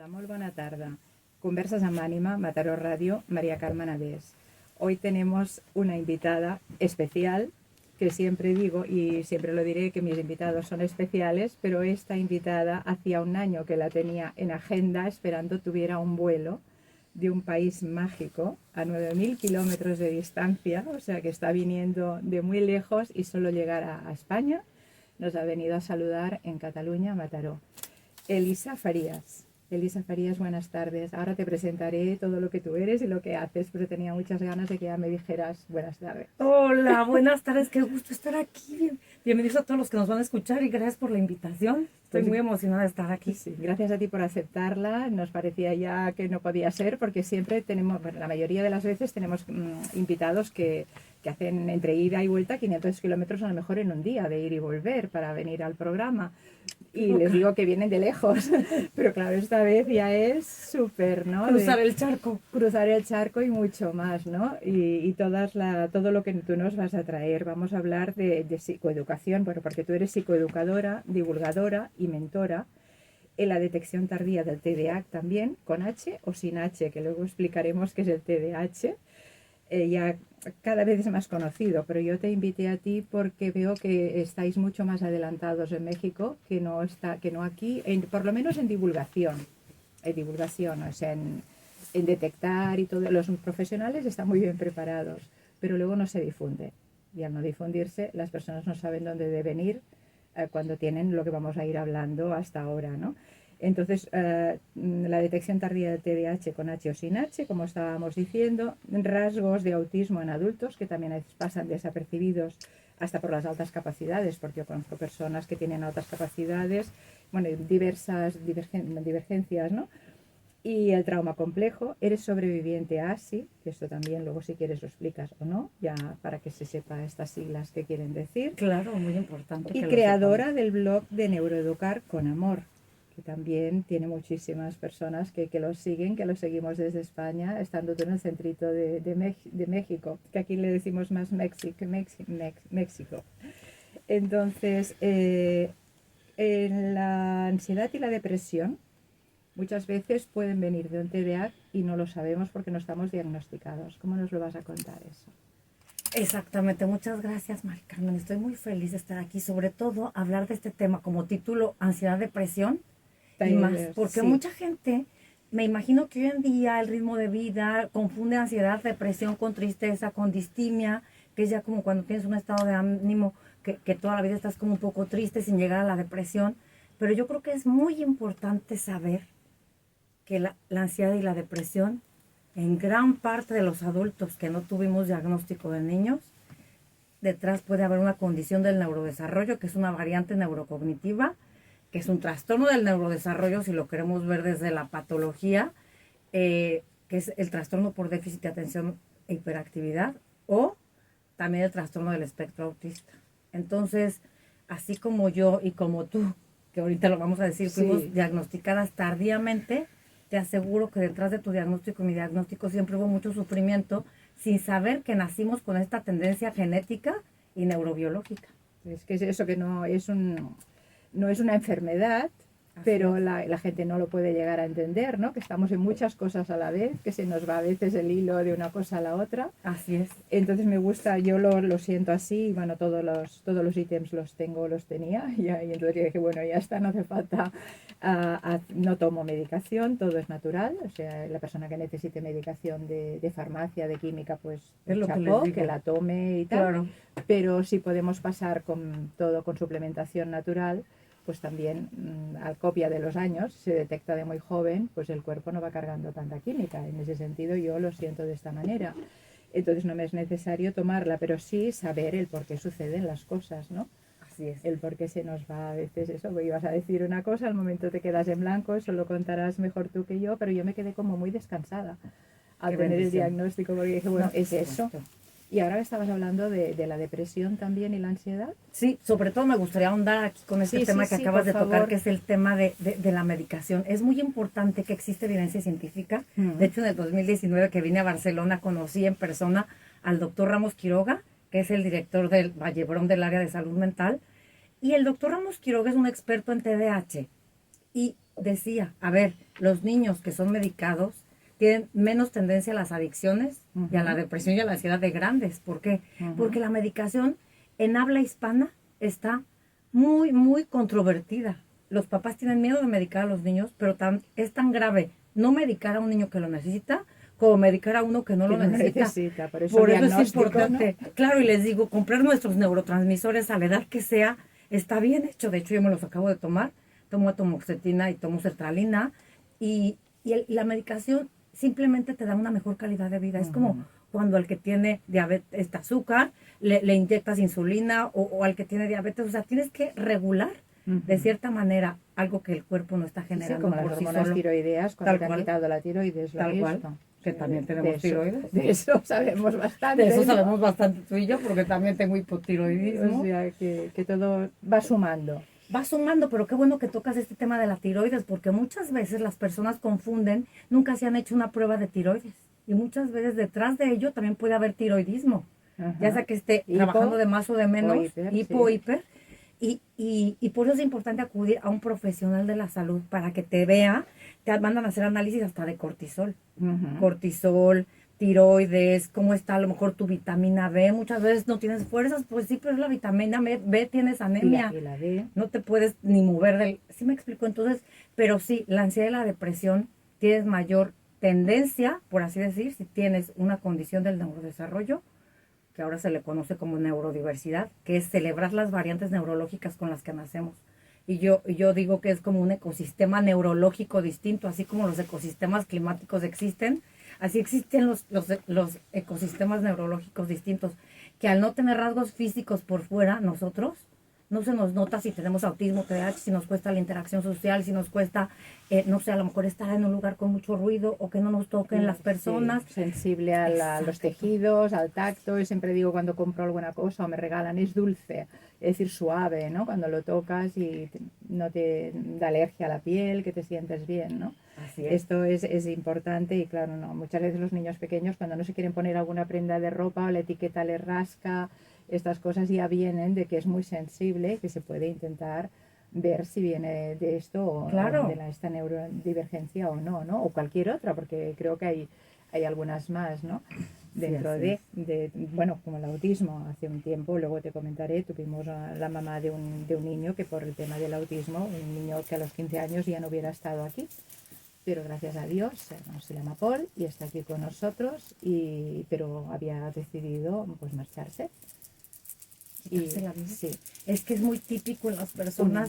Hola, molt bona tarda. Conversas amb Ànima, Mataró Radio, María Carmen Adés. Hoy tenemos una invitada especial, que siempre digo y siempre lo diré que mis invitados son especiales, pero esta invitada hacía un año que la tenía en agenda esperando tuviera un vuelo de un país mágico a 9.000 kilómetros de distancia, o sea que está viniendo de muy lejos y solo llegar a España nos ha venido a saludar en Cataluña, Mataró. Elisa Farías. Elisa Farías, buenas tardes. Ahora te presentaré todo lo que tú eres y lo que haces, pero tenía muchas ganas de que ya me dijeras buenas tardes. Hola, buenas tardes, qué gusto estar aquí. Bienvenidos a todos los que nos van a escuchar y gracias por la invitación. Estoy muy emocionada de estar aquí. Sí, gracias a ti por aceptarla. Nos parecía ya que no podía ser porque siempre tenemos, bueno, la mayoría de las veces tenemos invitados que hacen entre ida y vuelta 500 kilómetros a lo mejor en un día de ir y volver para venir al programa. Y les digo que vienen de lejos, pero claro, esta vez ya es súper, ¿no? Cruzar el charco. Cruzar el charco y mucho más, ¿no? Y todo lo que tú nos vas a traer. Vamos a hablar de psicoeducación, bueno, porque tú eres psicoeducadora, divulgadora y mentora en la detección tardía del TDAH también, con H o sin H, que luego explicaremos qué es el TDAH. Ya cada vez es más conocido, pero yo te invité a ti porque veo que estáis mucho más adelantados en México que no aquí, por lo menos en divulgación, o sea, en detectar y todo. Los profesionales están muy bien preparados, pero luego no se difunde. Y al no difundirse, las personas no saben dónde deben ir cuando tienen lo que vamos a ir hablando hasta ahora, ¿no? Entonces, la detección tardía del TDAH con H o sin H, como estábamos diciendo, rasgos de autismo en adultos que también a veces pasan desapercibidos hasta por las altas capacidades, porque yo conozco personas que tienen altas capacidades, bueno, diversas divergencias, ¿no? Y el trauma complejo, eres sobreviviente a ASI, que esto también luego si quieres lo explicas o no, ya para que se sepa estas siglas que quieren decir. Claro, muy importante. Y creadora del blog de Neuroeducar con Amor, que también tiene muchísimas personas que lo siguen, que lo seguimos desde España, estando tú en el centrito de México, que aquí le decimos más México. Entonces, en la ansiedad y la depresión muchas veces pueden venir de un TDAH y no lo sabemos porque no estamos diagnosticados. ¿Cómo nos lo vas a contar eso? Exactamente, muchas gracias, Mari Carmen. Estoy muy feliz de estar aquí, sobre todo hablar de este tema como título, ansiedad, depresión. Y más, porque sí, mucha gente, me imagino que hoy en día el ritmo de vida confunde ansiedad, depresión con tristeza, con distimia, que es ya como cuando tienes un estado de ánimo que toda la vida estás como un poco triste sin llegar a la depresión. Pero yo creo que es muy importante saber que la ansiedad y la depresión, en gran parte de los adultos que no tuvimos diagnóstico de niños, detrás puede haber una condición del neurodesarrollo, que es una variante neurocognitiva, que es un trastorno del neurodesarrollo, si lo queremos ver desde la patología, que es el trastorno por déficit de atención e hiperactividad, o también el trastorno del espectro autista. Entonces, así como yo y como tú, que ahorita lo vamos a decir, fuimos diagnosticadas tardíamente, te aseguro que detrás de tu diagnóstico y mi diagnóstico siempre hubo mucho sufrimiento, sin saber que nacimos con esta tendencia genética y neurobiológica. Es que es eso, que no es una enfermedad, pero la gente no lo puede llegar a entender, ¿no? Que estamos en muchas cosas a la vez, que se nos va a veces el hilo de una cosa a la otra. Así es. Entonces me gusta, yo lo siento así, y bueno, todos los ítems los tenía, y entonces dije, bueno, ya está, no hace falta, no tomo medicación, todo es natural, o sea, la persona que necesite medicación de farmacia, de química, pues es lo chapó, que la tome y tal, claro. Pero si podemos pasar con suplementación natural, pues también al copia de los años, se detecta de muy joven, pues el cuerpo no va cargando tanta química. En ese sentido yo lo siento de esta manera. Entonces no me es necesario tomarla, pero sí saber el por qué suceden las cosas, ¿no? Así es. El por qué se nos va a veces eso. Ibas a decir una cosa, al momento te quedas en blanco, eso lo contarás mejor tú que yo, pero yo me quedé como muy descansada al tener el diagnóstico, porque dije, bueno, es eso. Y ahora estabas hablando de la depresión también y la ansiedad. Sí, sobre todo me gustaría ahondar aquí con este tema que acabas de tocar, que es el tema de la medicación. Es muy importante que existe evidencia científica. De hecho, en el 2019 que vine a Barcelona, conocí en persona al doctor Ramos Quiroga, que es el director del Vallebrón del área de salud mental. Y el doctor Ramos Quiroga es un experto en TDAH. Y decía, a ver, los niños que son medicados tienen menos tendencia a las adicciones y a la depresión y a la ansiedad de grandes. ¿Por qué? Porque la medicación en habla hispana está muy, muy controvertida. Los papás tienen miedo de medicar a los niños, pero es tan grave no medicar a un niño que lo necesita como medicar a uno que no lo necesita. Por eso es importante. ¿No? Claro, y les digo, comprar nuestros neurotransmisores a la edad que sea está bien hecho. De hecho, yo me los acabo de tomar. Tomo atomoxetina y tomo sertralina. Y la medicación simplemente te da una mejor calidad de vida. Es como cuando al que tiene diabetes, azúcar, le inyectas insulina o al que tiene diabetes. O sea, tienes que regular de cierta manera algo que el cuerpo no está generando. Sí, como las hormonas tiroideas, cuando te han quitado la tiroides. Tal cual. Que también tenemos tiroides. De eso sabemos bastante. De eso sabemos bastante tú y yo, porque también tengo hipotiroidismo. O sea, que todo va sumando. Va sumando, pero qué bueno que tocas este tema de la tiroides, porque muchas veces las personas confunden, nunca se han hecho una prueba de tiroides. Y muchas veces detrás de ello también puede haber tiroidismo. Ya sea que esté trabajando de más o de menos, hiper. Y por eso es importante acudir a un profesional de la salud para que te vea. Te mandan a hacer análisis hasta de cortisol. Cortisol, tiroides, cómo está a lo mejor tu vitamina B. Muchas veces no tienes fuerzas, pues sí, pero es la vitamina B, tienes anemia. Y la B. No te puedes ni mover del... ¿Sí me explico? Entonces, pero sí, la ansiedad y la depresión tienes mayor tendencia, por así decir, si tienes una condición del neurodesarrollo, que ahora se le conoce como neurodiversidad, que es celebrar las variantes neurológicas con las que nacemos. Y yo digo que es como un ecosistema neurológico distinto, así como los ecosistemas climáticos existen, así existen los ecosistemas neurológicos distintos, que al no tener rasgos físicos por fuera, nosotros, no se nos nota si tenemos autismo, TDAH, si nos cuesta la interacción social, si nos cuesta, no sé, a lo mejor estar en un lugar con mucho ruido o que no nos toquen las personas. Sí, sensible a los tejidos, al tacto. Yo siempre digo cuando compro alguna cosa o me regalan, es dulce, es decir, suave, ¿no? Cuando lo tocas y no te da alergia a la piel, que te sientes bien, ¿no? Así es. Esto es importante y claro, no, muchas veces los niños pequeños cuando no se quieren poner alguna prenda de ropa o la etiqueta les rasca, estas cosas ya vienen de que es muy sensible, que se puede intentar ver si viene de esto o de esta neurodivergencia o no, ¿no? O cualquier otra, porque creo que hay algunas más, ¿no? Dentro de, bueno, como el autismo, hace un tiempo, luego te comentaré, tuvimos a la mamá de un niño que por el tema del autismo, un niño que a los 15 años ya no hubiera estado aquí, pero gracias a Dios se llama Paul y está aquí con nosotros, pero había decidido pues marcharse. Sí. Es que es muy típico en las personas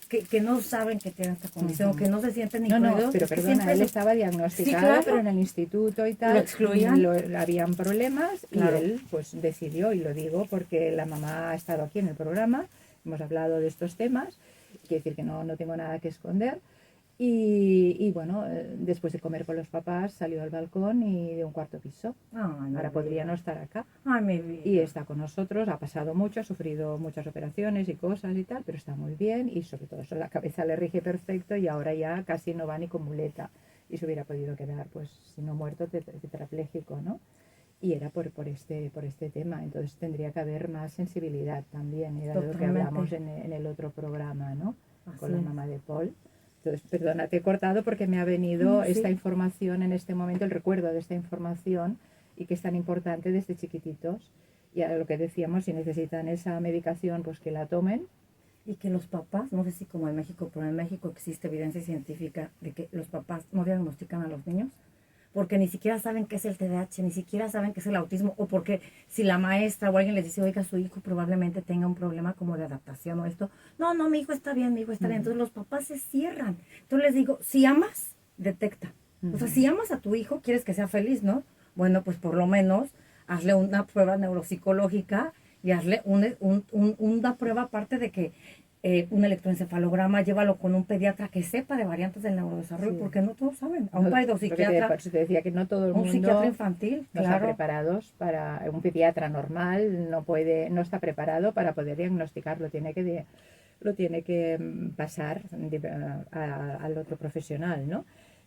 que no saben que tienen esta condición, que no se sienten incluidos. No, pero perdona, él estaba diagnosticado, pero en el instituto y tal, lo excluían. Habían problemas y él pues decidió, y lo digo porque la mamá ha estado aquí en el programa, hemos hablado de estos temas, quiere decir que no tengo nada que esconder. Y bueno, después de comer con los papás salió al balcón y de un cuarto piso. Ahora podría no estar acá. Y está con nosotros, ha pasado mucho, ha sufrido muchas operaciones y cosas y tal, pero está muy bien y sobre todo la cabeza le rige perfecto y ahora ya casi no va ni con muleta. Y se hubiera podido quedar, pues, si no muerto, tetrapléjico, ¿no? Y era por este tema, entonces tendría que haber más sensibilidad también, era de lo que hablamos en el otro programa, ¿no? Con la mamá de Paul. Entonces, perdona, te he cortado porque me ha venido esta información en este momento, el recuerdo de esta información y que es tan importante desde chiquititos. Y a lo que decíamos, si necesitan esa medicación, pues que la tomen. Y que los papás, no sé si como en México, pero en México existe evidencia científica de que los papás no diagnostican a los niños porque ni siquiera saben qué es el TDAH, ni siquiera saben qué es el autismo, o porque si la maestra o alguien les dice, oiga, su hijo probablemente tenga un problema como de adaptación o esto, no, mi hijo está bien, entonces los papás se cierran. Entonces les digo, si amas, detecta. O sea, si amas a tu hijo, quieres que sea feliz, ¿no? Bueno, pues por lo menos hazle una prueba neuropsicológica y hazle una prueba aparte de que un electroencefalograma, llévalo con un pediatra que sepa de variantes del neurodesarrollo, porque no todos saben. A un psiquiatra. Por eso te decía que no todo el mundo. Un psiquiatra infantil, no está preparados para. Un pediatra normal no está preparado para poder diagnosticarlo. Lo tiene que pasar al otro profesional, ¿no?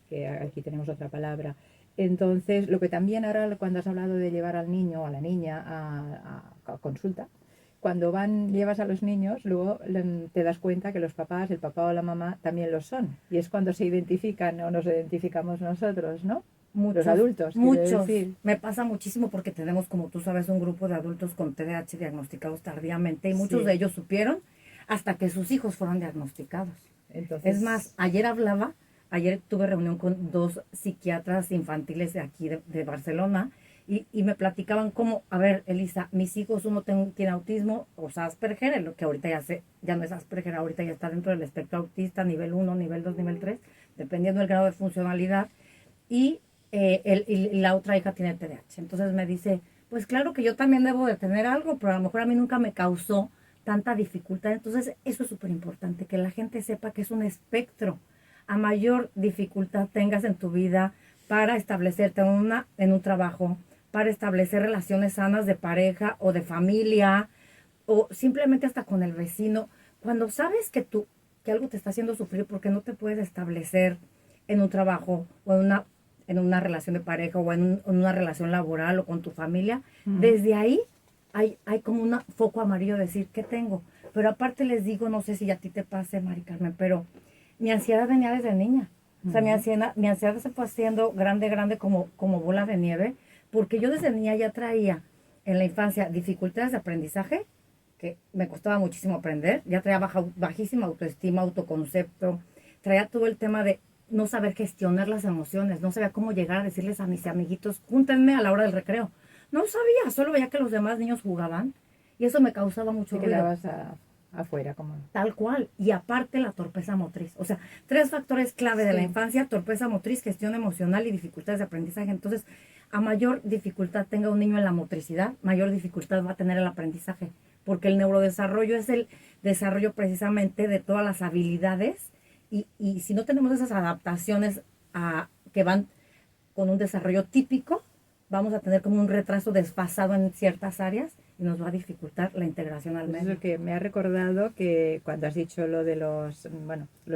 Que aquí tenemos otra palabra. Entonces, lo que también ahora, cuando has hablado de llevar al niño o a la niña a consulta, cuando llevas a los niños, luego te das cuenta que los papás, el papá o la mamá, también lo son. Y es cuando se identifican o nos identificamos nosotros, ¿no? Muchos, los adultos, muchos. decir. Me pasa muchísimo porque tenemos, como tú sabes, un grupo de adultos con TDAH diagnosticados tardíamente y muchos de ellos supieron hasta que sus hijos fueron diagnosticados. Entonces, es más, ayer tuve reunión con 2 psiquiatras infantiles de aquí, de Barcelona, y me platicaban cómo, a ver, Elisa, mis hijos, uno tiene autismo, o sea, Asperger, lo que ahorita ya no es Asperger, ahorita ya está dentro del espectro autista, nivel 1, nivel 2, nivel 3, dependiendo del grado de funcionalidad, y la otra hija tiene TDAH. Entonces me dice, pues claro que yo también debo de tener algo, pero a lo mejor a mí nunca me causó tanta dificultad. Entonces eso es súper importante, que la gente sepa que es un espectro. A mayor dificultad tengas en tu vida para establecerte en un trabajo, para establecer relaciones sanas de pareja o de familia, o simplemente hasta con el vecino, cuando sabes que algo te está haciendo sufrir porque no te puedes establecer en un trabajo o en una relación de pareja o en una relación laboral o con tu familia, desde ahí hay como un foco amarillo de decir, ¿qué tengo? Pero aparte les digo, no sé si a ti te pase, Mari Carmen, pero mi ansiedad venía desde niña. O sea, mi ansiedad se fue haciendo grande como bola de nieve, porque yo desde niña ya traía en la infancia dificultades de aprendizaje, que me costaba muchísimo aprender, ya traía bajísima autoestima, autoconcepto, traía todo el tema de no saber gestionar las emociones, no sabía cómo llegar a decirles a mis amiguitos, júntenme a la hora del recreo. No sabía, solo veía que los demás niños jugaban y eso me causaba mucho ruido. Te quedabas afuera, como... Tal cual. Y aparte la torpeza motriz. O sea, 3 factores clave de la infancia: torpeza motriz, gestión emocional y dificultades de aprendizaje. Entonces, a mayor dificultad tenga un niño en la motricidad, mayor dificultad va a tener el aprendizaje. Porque el neurodesarrollo es el desarrollo precisamente de todas las habilidades. Y si no tenemos esas adaptaciones que van con un desarrollo típico, vamos a tener como un retraso desfasado en ciertas áreas y nos va a dificultar la integración al medio. Eso que me ha recordado que cuando has dicho lo de los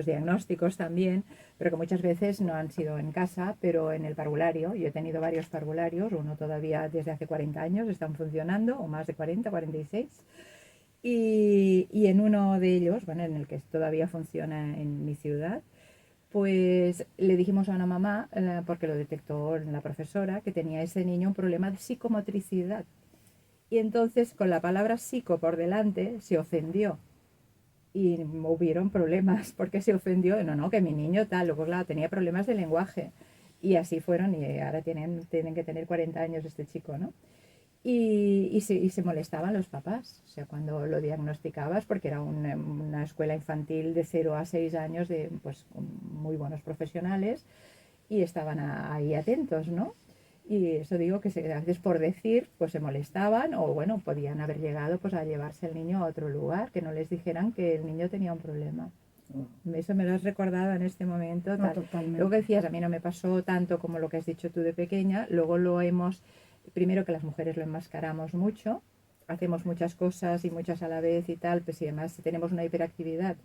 diagnósticos también, pero que muchas veces no han sido en casa, pero en el parvulario. Yo he tenido varios parvularios, uno todavía desde hace 40 años están funcionando, o más de 40, 46. Y en uno de ellos, bueno, en el que todavía funciona en mi ciudad, pues le dijimos a una mamá, porque lo detectó la profesora, que tenía ese niño un problema de psicomotricidad. Y entonces con la palabra psico por delante se ofendió. Y hubieron problemas porque se ofendió. No, que mi niño tal, luego claro, tenía problemas de lenguaje. Y así fueron y ahora tienen que tener 40 años este chico, ¿no? Y se molestaban los papás, o sea, cuando lo diagnosticabas, porque era una escuela infantil de 0 a 6 años, pues, con muy buenos profesionales, y estaban ahí atentos, ¿no? Y eso digo que a veces por decir, pues se molestaban, o bueno, podían haber llegado pues a llevarse al niño a otro lugar, que no les dijeran que el niño tenía un problema. Eso me lo has recordado en este momento. No, totalmente. Luego que decías, a mí no me pasó tanto como lo que has dicho tú de pequeña, luego primero que las mujeres lo enmascaramos mucho, hacemos muchas cosas y muchas a la vez y tal, pues y además si tenemos una hiperactividad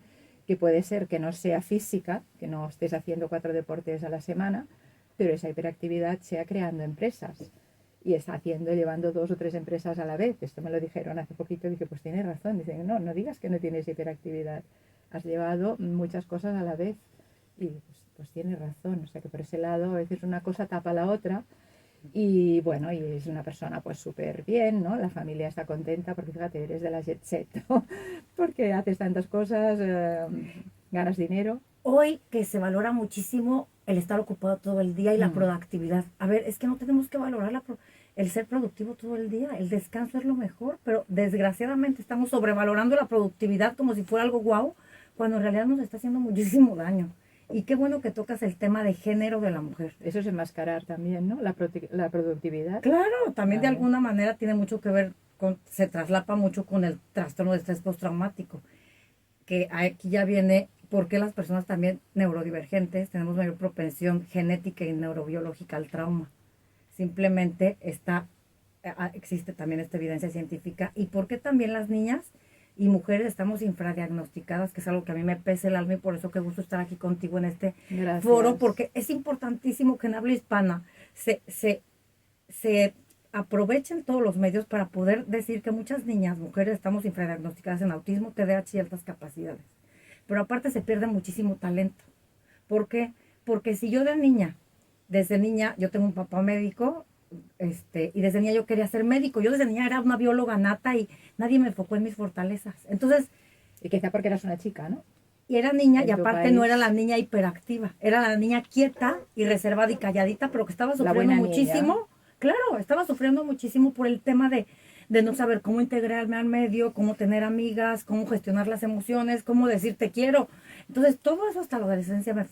que puede ser que no sea física, que no estés haciendo 4 deportes a la semana, pero esa hiperactividad sea creando empresas y está llevando 2 o 3 empresas a la vez. Esto me lo dijeron hace poquito, dije, pues tienes razón. Dicen, no digas que no tienes hiperactividad, has llevado muchas cosas a la vez. Y pues tienes razón, o sea que por ese lado a veces una cosa tapa la otra. Y bueno, y es una persona pues súper bien, ¿no? La familia está contenta porque fíjate, eres de la jet set, ¿no? Porque haces tantas cosas, ganas dinero. Hoy que se valora muchísimo el estar ocupado todo el día y la productividad. A ver, es que no tenemos que valorar el ser productivo todo el día. El descanso es lo mejor, pero desgraciadamente estamos sobrevalorando la productividad como si fuera algo guau, cuando en realidad nos está haciendo muchísimo daño. Y qué bueno que tocas el tema de género de la mujer. Eso es enmascarar también, ¿no? La productividad. Claro, también de alguna manera tiene mucho que ver se traslapa mucho con el trastorno de estrés postraumático. Que aquí ya viene por qué las personas también neurodivergentes tenemos mayor propensión genética y neurobiológica al trauma. Simplemente existe también esta evidencia científica. Y por qué también las niñas y mujeres estamos infradiagnosticadas, que es algo que a mí me pesa el alma y por eso que gusto estar aquí contigo en este foro, porque es importantísimo que en habla hispana se aprovechen todos los medios para poder decir que muchas niñas, mujeres, estamos infradiagnosticadas en autismo, TDAH y altas capacidades. Pero aparte se pierde muchísimo talento. ¿Por qué? Porque si yo desde niña, yo tengo un papá médico, y desde niña yo quería ser médico. Yo desde niña era una bióloga nata y nadie me enfocó en mis fortalezas. Entonces... Y quizá porque eras una chica, ¿no? Y era niña, y aparte no era la niña hiperactiva, era la niña quieta y reservada y calladita, pero que estaba sufriendo muchísimo. Niña. Claro, estaba sufriendo muchísimo por el tema de no saber cómo integrarme al medio, cómo tener amigas, cómo gestionar las emociones, cómo decir te quiero. Entonces, todo eso hasta la adolescencia me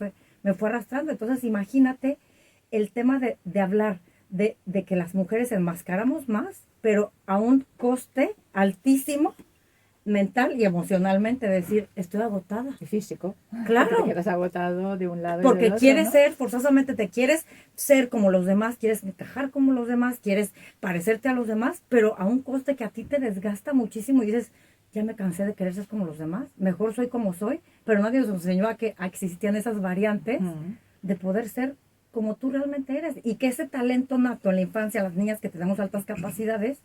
fue arrastrando. Entonces, imagínate el tema de hablar de que las mujeres enmascaramos más, pero a un coste altísimo, mental y emocionalmente, decir, estoy agotada. Y físico. Claro. Porque estás agotado de un lado y porque del otro, quieres ¿no? ser, forzosamente te quieres ser como los demás, quieres encajar como los demás, quieres parecerte a los demás, pero a un coste que a ti te desgasta muchísimo y dices, ya me cansé de querer ser como los demás, mejor soy como soy, pero nadie nos enseñó a que existían esas variantes de poder ser como tú realmente eres y que ese talento nato en la infancia, las niñas que tenemos altas capacidades,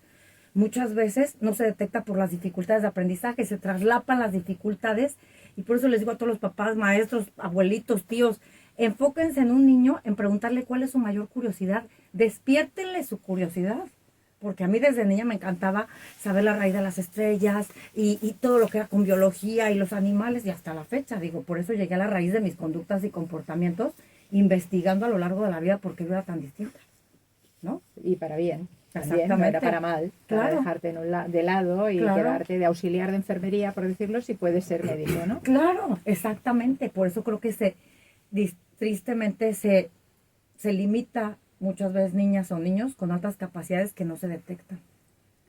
muchas veces no se detecta por las dificultades de aprendizaje, se traslapan las dificultades y por eso les digo a todos los papás, maestros, abuelitos, tíos, enfóquense en un niño, en preguntarle cuál es su mayor curiosidad, despiértenle su curiosidad, porque a mí desde niña me encantaba saber la raíz de las estrellas y todo lo que era con biología y los animales y hasta la fecha, digo, por eso llegué a la raíz de mis conductas y comportamientos, investigando a lo largo de la vida por qué yo era tan distinta, ¿no? Y para bien. Exactamente. También, no era para mal, para dejarte de lado y quedarte de auxiliar de enfermería, por decirlo, si puedes ser médico, ¿no? Claro, exactamente. Por eso creo que tristemente se limita muchas veces niñas o niños con altas capacidades que no se detectan.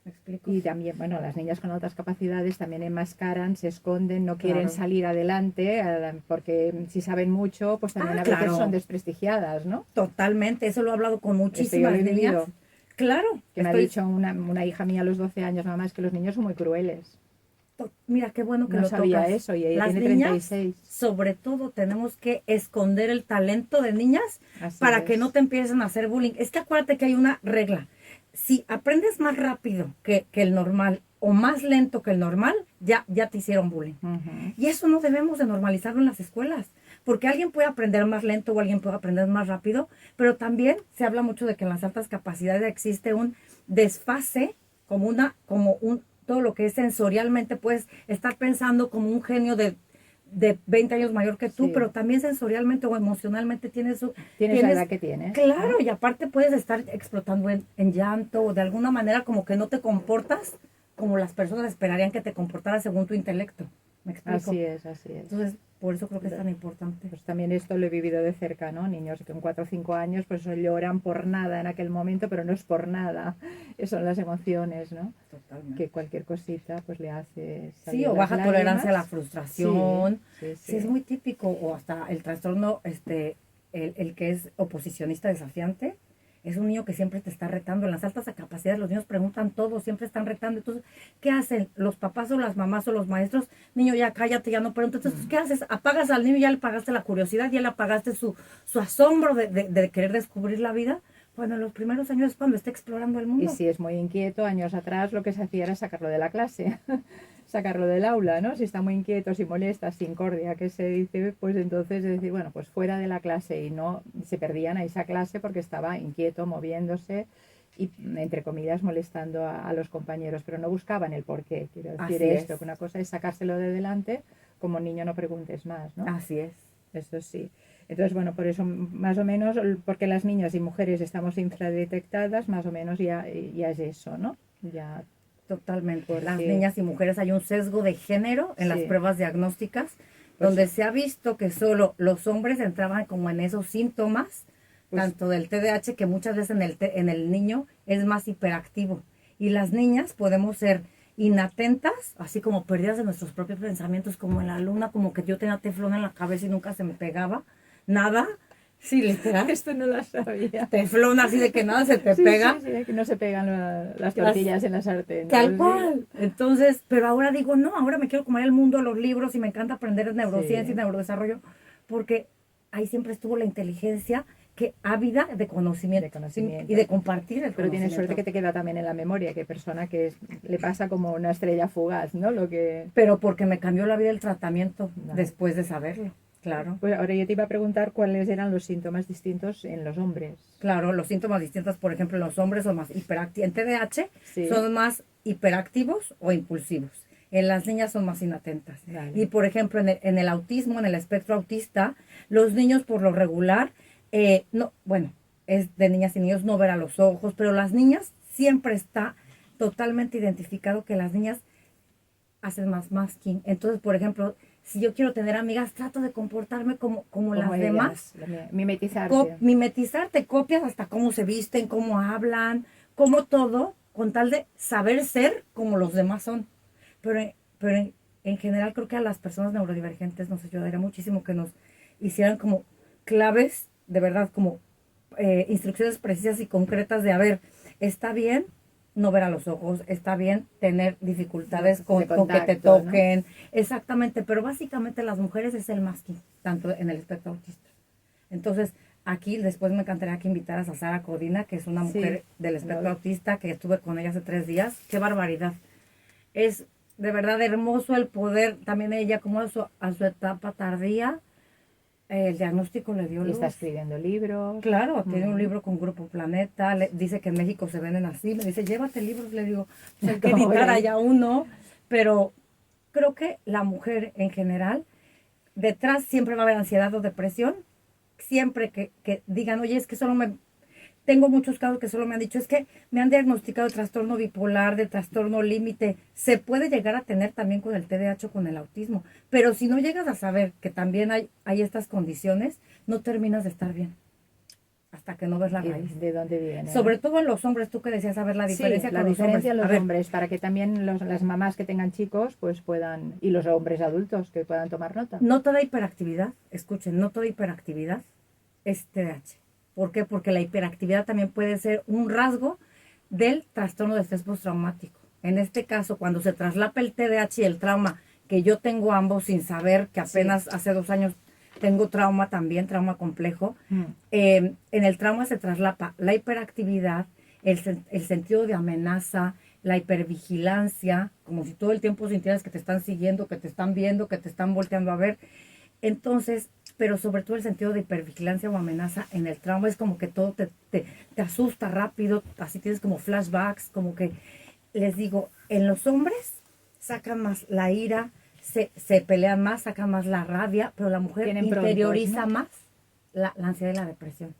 ¿Me explico? Y también, bueno, las niñas con altas capacidades también enmascaran, se esconden, no quieren salir adelante, porque si saben mucho, pues también a veces son desprestigiadas, ¿no? Totalmente, eso lo he hablado con muchísimas niñas. Claro. Que me ha dicho una hija mía a los 12 años, nada más, que los niños son muy crueles. Mira, qué bueno que no lo sabía tocas. Eso, y ella las tiene niñas, 36. Sobre todo, tenemos que esconder el talento de niñas para que no te empiecen a hacer bullying. Es que acuérdate que hay una regla. Si aprendes más rápido que el normal o más lento que el normal, ya te hicieron bullying. Y eso no debemos de normalizarlo en las escuelas. Porque alguien puede aprender más lento o alguien puede aprender más rápido, pero también se habla mucho de que en las altas capacidades existe un desfase, todo lo que es sensorialmente, puedes estar pensando como un genio de 20 años mayor que tú, pero también sensorialmente o emocionalmente tienes la edad que tienes. Claro, y aparte puedes estar explotando en llanto o de alguna manera como que no te comportas como las personas esperarían que te comportaras según tu intelecto. ¿Me explico? Así es. Entonces, por eso creo que es tan importante. Pues también esto lo he vivido de cerca, ¿no? Niños que con 4 o 5 años pues lloran por nada en aquel momento, pero no es por nada. Son las emociones, ¿no? Totalmente. Que cualquier cosita pues le hace salir. Sí, o baja tolerancia a la frustración. Sí, es muy típico. O hasta el trastorno, el que es oposicionista desafiante. Es un niño que siempre te está retando. En las altas capacidades los niños preguntan todo, siempre están retando. Entonces, ¿qué hacen los papás o las mamás o los maestros? Niño, ya cállate, ya no preguntas. Entonces, ¿qué haces? Apagas al niño, ya le apagaste la curiosidad, ya le apagaste su asombro de querer descubrir la vida. Bueno, en los primeros años es cuando está explorando el mundo. Y si es muy inquieto, años atrás lo que se hacía era sacarlo de la clase, sacarlo del aula, ¿no? Si está muy inquieto, si molesta, sin cordia, que se dice, pues entonces decir, bueno, pues fuera de la clase, y no se perdían a esa clase porque estaba inquieto, moviéndose y, entre comillas, molestando a los compañeros, pero no buscaban el porqué. Quiero decir esto, que una cosa es sacárselo de delante, como niño no preguntes más, ¿no? Así es. Eso sí. Entonces, bueno, por eso más o menos, porque las niñas y mujeres estamos infradetectadas, más o menos ya es eso, ¿no? Ya. Totalmente. Porque las niñas y mujeres hay un sesgo de género en las pruebas diagnósticas, donde se ha visto que solo los hombres entraban como en esos síntomas, tanto del TDAH, que muchas veces en el niño es más hiperactivo. Y las niñas podemos ser inatentas, así como perdidas de nuestros propios pensamientos, como en la luna, como que yo tenía teflón en la cabeza y nunca se me pegaba. Nada. Sí, literal. Esto no lo sabía. Teflón así de que nada se te pega. Sí, que no se pegan las tortillas en la sartén. Tal cual. Entonces, pero ahora digo, no, ahora me quiero comer el mundo, los libros y me encanta aprender neurociencia y neurodesarrollo, porque ahí siempre estuvo la inteligencia que ávida de conocimiento, y de compartir el Pero tienes conocimiento. suerte que te queda también en la memoria, que persona le pasa como una estrella fugaz, ¿no? Pero porque me cambió la vida el tratamiento después de saberlo, claro. Pues ahora yo te iba a preguntar cuáles eran los síntomas distintos en los hombres. Claro, los síntomas distintos, por ejemplo, en los hombres son más hiperactivos. En TDAH son más hiperactivos o impulsivos. En las niñas son más inatentas. Vale. Y, por ejemplo, en el autismo, en el espectro autista, los niños por lo regular, es de niñas y niños no ver a los ojos, pero las niñas siempre está totalmente identificado que las niñas hacen más masking. Entonces, por ejemplo, si yo quiero tener amigas, trato de comportarme como las ellas, demás. Mimetizarte. Mimetizarte, copias hasta cómo se visten, cómo hablan, cómo todo, con tal de saber ser como los demás son. Pero en general creo que a las personas neurodivergentes nos ayudaría muchísimo que nos hicieran como claves, de verdad, como instrucciones precisas y concretas de, a ver, está bien no ver a los ojos, está bien tener dificultades con que te toquen, ¿no? Exactamente, pero básicamente las mujeres es el masking, tanto en el espectro autista. Entonces, aquí después me encantaría que invitaras a Sara Codina, que es una mujer del espectro autista, que estuve con ella hace 3 días. ¡Qué barbaridad! Es de verdad hermoso el poder, también ella como a su etapa tardía, el diagnóstico le dio luz. Está escribiendo libros. Claro, tiene un libro con Grupo Planeta, dice que en México se venden así, me dice, llévate libros, le digo, pues hay que editar allá uno, pero creo que la mujer en general, detrás siempre va a haber ansiedad o depresión, siempre que digan, oye, es que tengo muchos casos que solo me han dicho, es que me han diagnosticado de trastorno bipolar, de trastorno límite. Se puede llegar a tener también con el TDAH o con el autismo. Pero si no llegas a saber que también hay estas condiciones, no terminas de estar bien. Hasta que no ves la raíz. ¿De dónde viene? Sobre todo en los hombres, tú que decías saber la diferencia con los hombres. En los hombres, para que también las mamás que tengan chicos pues puedan, y los hombres adultos que puedan tomar nota. No toda hiperactividad, escuchen, no toda hiperactividad es TDAH. ¿Por qué? Porque la hiperactividad también puede ser un rasgo del trastorno de estrés postraumático. En este caso, cuando se traslapa el TDAH y el trauma, que yo tengo ambos sin saber que apenas hace 2 años tengo trauma también, trauma complejo, en el trauma se traslapa la hiperactividad, el sentido de amenaza, la hipervigilancia, como si todo el tiempo sintieras que te están siguiendo, que te están viendo, que te están volteando a ver. Entonces, pero sobre todo el sentido de hipervigilancia o amenaza en el trauma es como que todo te asusta rápido, así tienes como flashbacks, como que, les digo, en los hombres sacan más la ira, se pelean más, sacan más la rabia, pero la mujer interioriza más la ansiedad y la depresión.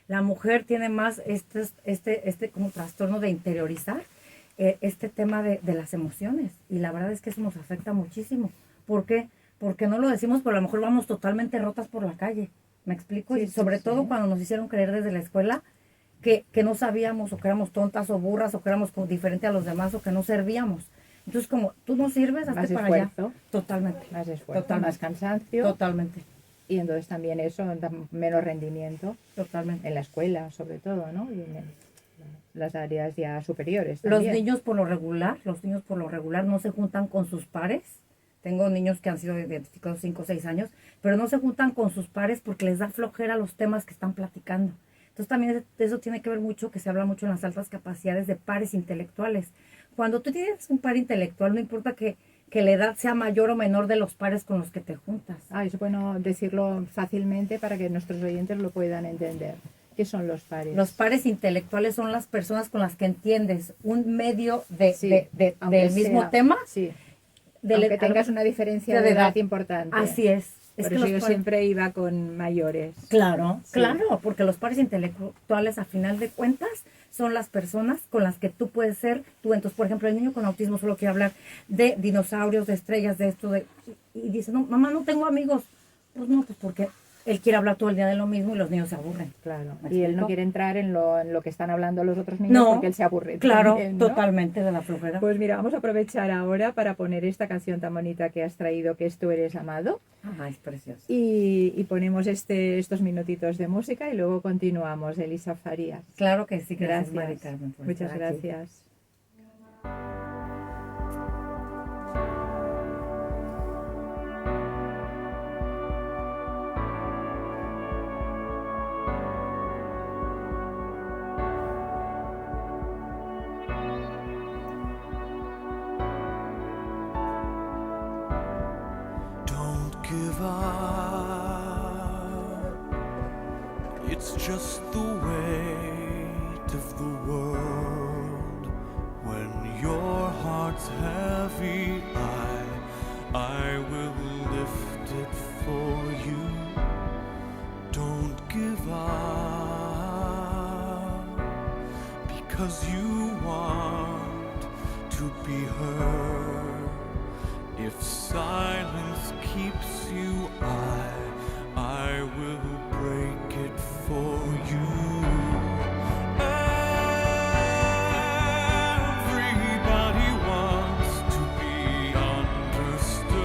La mujer tiene más este como trastorno de interiorizar este tema de las emociones, y la verdad es que eso nos afecta muchísimo. ¿Por qué? Porque no lo decimos, pero a lo mejor vamos totalmente rotas por la calle. ¿Me explico? Sí, y sobre todo cuando nos hicieron creer desde la escuela que no sabíamos, o que éramos tontas o burras, o que éramos diferentes a los demás, o que no servíamos. Entonces, como tú no sirves, hazte para allá. Totalmente. Más esfuerzo, más cansancio. Totalmente. Y entonces también eso da menos rendimiento. Totalmente. En la escuela, sobre todo, ¿no? Y en las áreas ya superiores también. Los niños por lo regular no se juntan con sus pares. Tengo niños que han sido identificados 5 o 6 años, pero no se juntan con sus pares porque les da flojera los temas que están platicando. Entonces también eso tiene que ver mucho, que se habla mucho en las altas capacidades de pares intelectuales. Cuando tú tienes un par intelectual, no importa que la edad sea mayor o menor de los pares con los que te juntas. Es bueno decirlo fácilmente para que nuestros oyentes lo puedan entender. ¿Qué son los pares? Los pares intelectuales son las personas con las que entiendes un medio del mismo tema. Sí. Aunque tengas una diferencia de edad importante. Así es. Por eso yo siempre iba con mayores. Claro, claro, porque los pares intelectuales, a final de cuentas, son las personas con las que tú puedes ser tú. Entonces, por ejemplo, el niño con autismo solo quiere hablar de dinosaurios, de estrellas, de esto, y dice, no, mamá, no tengo amigos. Pues no, pues porque él quiere hablar todo el día de lo mismo y los niños se aburren. Claro. Y él no quiere entrar en lo que están hablando los otros niños porque él se aburre. Claro, también, ¿no? Totalmente de la flojera. Pues mira, vamos a aprovechar ahora para poner esta canción tan bonita que has traído, que es Tú eres amado. Es precioso. Y ponemos estos minutitos de música y luego continuamos, Elisa Farías. Claro que sí, gracias. Mari Carmen, por Muchas estar gracias. Aquí. give up. It's just the weight of the world. When your heart's heavy, I will lift it for you. Don't give up, because you want to be heard. If silence keeps you, I will break it for you. Everybody wants to be understood.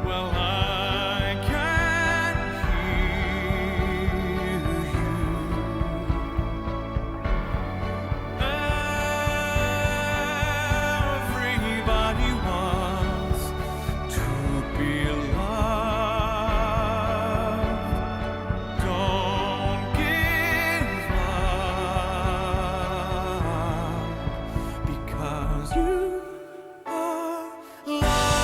Well, I can hear you. Everybody wants to be loved. Don't give up, because you are loved.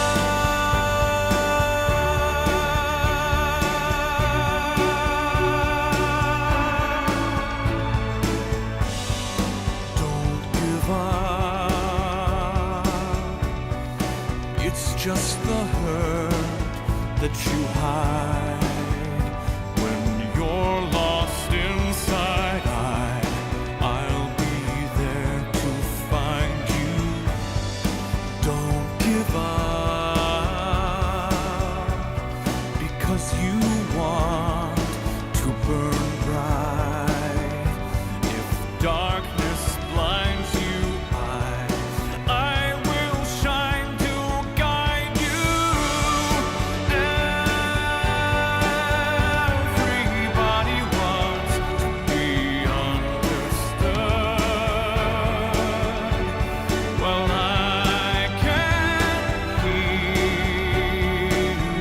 Don't give up. It's just the hurt that you hide. When you're lost inside, I'll be there to find you. Don't give up, because you want to burn bright. If darkness blinds you, I will shine to guide you. Everybody wants to be understood. Well, I can hear